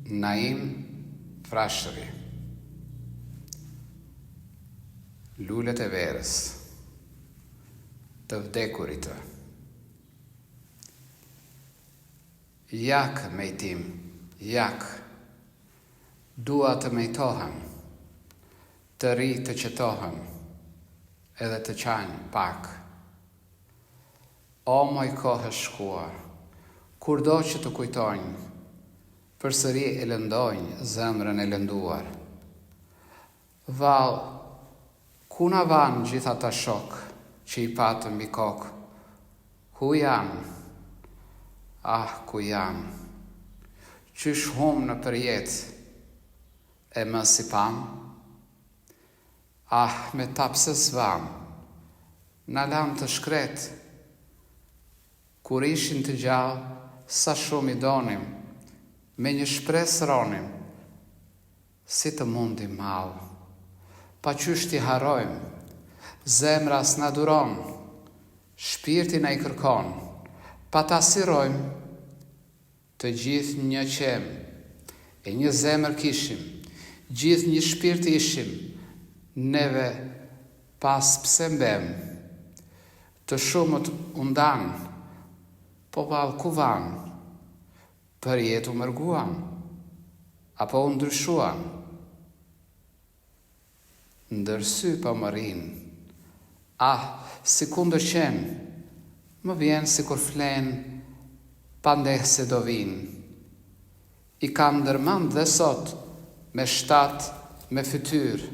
Naim Frashëri. Lulet e verës të vdekurit. Jak me tim, jak, dua të mejtohem, të ri të qetohem, edhe të qanj pak. O moj kohë shkuar, kur do që të kujtojnë, përsëri e lëndojnë zemrën e lënduar. Val, ku na van gjitha ta shok që i patëm mbi kokë? Ku janë? Ah, ku janë? Qysh hum në përjetë e më si pam? Ah, me tapse svam, na lam të shkret. Kur ishin të gjallë, sa shumë i donim, me një shpresë ronim, si të mundim malë. Pa qysh t'i harojmë, zemra s'na duron, shpirti na i kërkon, pa ta sirojmë, të gjithë një qemë, e një zemër kishim, gjithë një shpirt ishim, neve pas pse mbem, të shumët undan, po val ku van, për jetë u mërguan, apo u ndryshuan, ndërsy pa më rinë. Ah, si ku ndërqenë, më vjen si kur flenë, pa ndeh se do vinë. I kam ndërmend dhe sot, me shtat, me fytyr,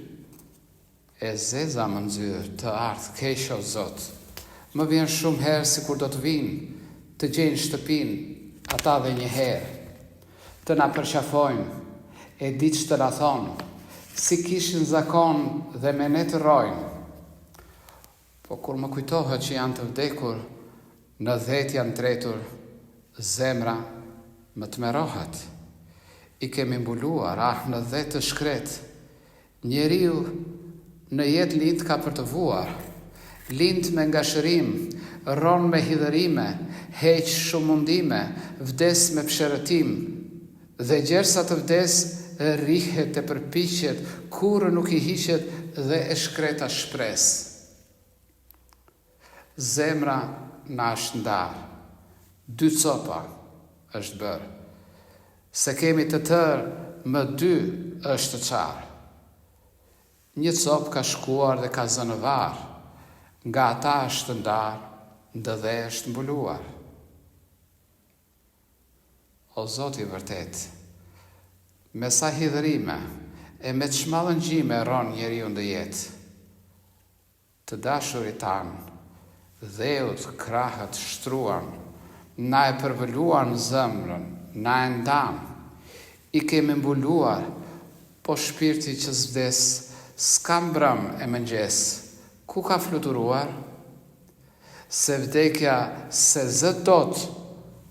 e zeza më nxyrë, të ardhë keq o Zot. Më vjen shumë herë si kur do të vinë, të gjenë shtëpinë, ata dhe një herë, të na përqafojnë, e ditë që të na thonë, si kishin zakon dhe me ne të rojnë. Po kur më kujtohet që janë të vdekur, në dhet janë tretur, zemra më të merohet. I kemi mbuluar, në dhet të shkret, njeriu në jetë lind ka për të vuar, lind me ngashërim, ron me hidhërime, heq shumë mundime, vdes me pëshërëtim, dhe gjersa të vdes, rrihet e përpiqet, kurrë nuk i hiqet dhe e shkreta shpres. Zemra na është ndarë, dy copa është bërë, se kemi të tërë, më dy është të qarë. Një copë ka shkuar dhe ka zënë varë, nga ata është ndarë, ndë dhe është mbuluar. O Zoti i vërtet, me sa hidhërime e me të shmallëngjime ron njeriu ndë jetë, të dashurit tanë, dheut krahët shtruan, na e përvëluan zemrën, na e ndan, i kemi mbuluar, po shpirti që s'vdes, s'ka mbrëm e mëngjes, ku ka fluturuar? Se vdekja se zë dot,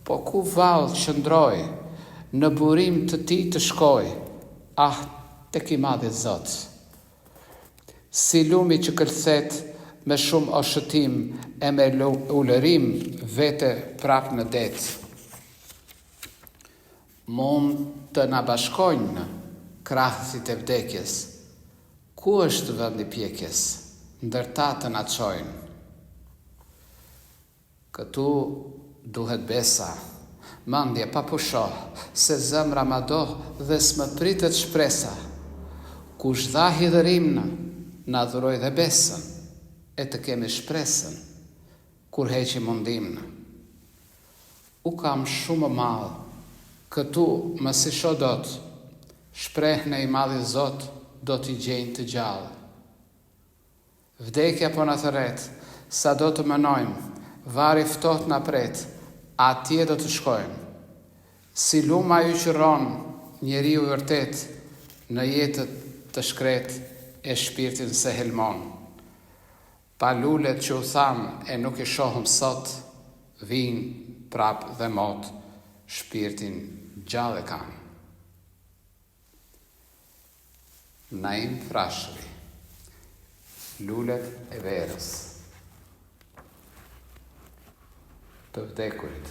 po ku vallë qëndroj, në burim të ti të shkoj, ah, tek i madhi Zot. Si lumi që kërthet me shumë oshëtim e me ulërim vete prap në det. Mund të na bashkojnë krahësit e vdekjes, ku është vendi pjekjes, ndërta të na çojnë. Këtu duhet besa, mendje pa pushoh, se zemra ma do dhe s'më pritet shpresa. Kush dha hidhërimnë, na dhuroj dhe besën, e të kemi shpresën, kur heqi mundimnë. U kam shumë malë, këtu më si shodot, shprehne i madhi Zot, do t'i gjenjë të gjallë. Vdekja po në thëret, sa do të mënojmë, vari ftoht na pret, atje do të shkojmë. Si luma ju që ron, njeriu vërtet, në jetët të shkret, e shpirtin se helmon. Pa lulet që u thamë e nuk i shohëm sot, vinë prap dhe mot, shpirtin gjallë kanë. Naim Frashëri. Lulet e verës të vdekurit.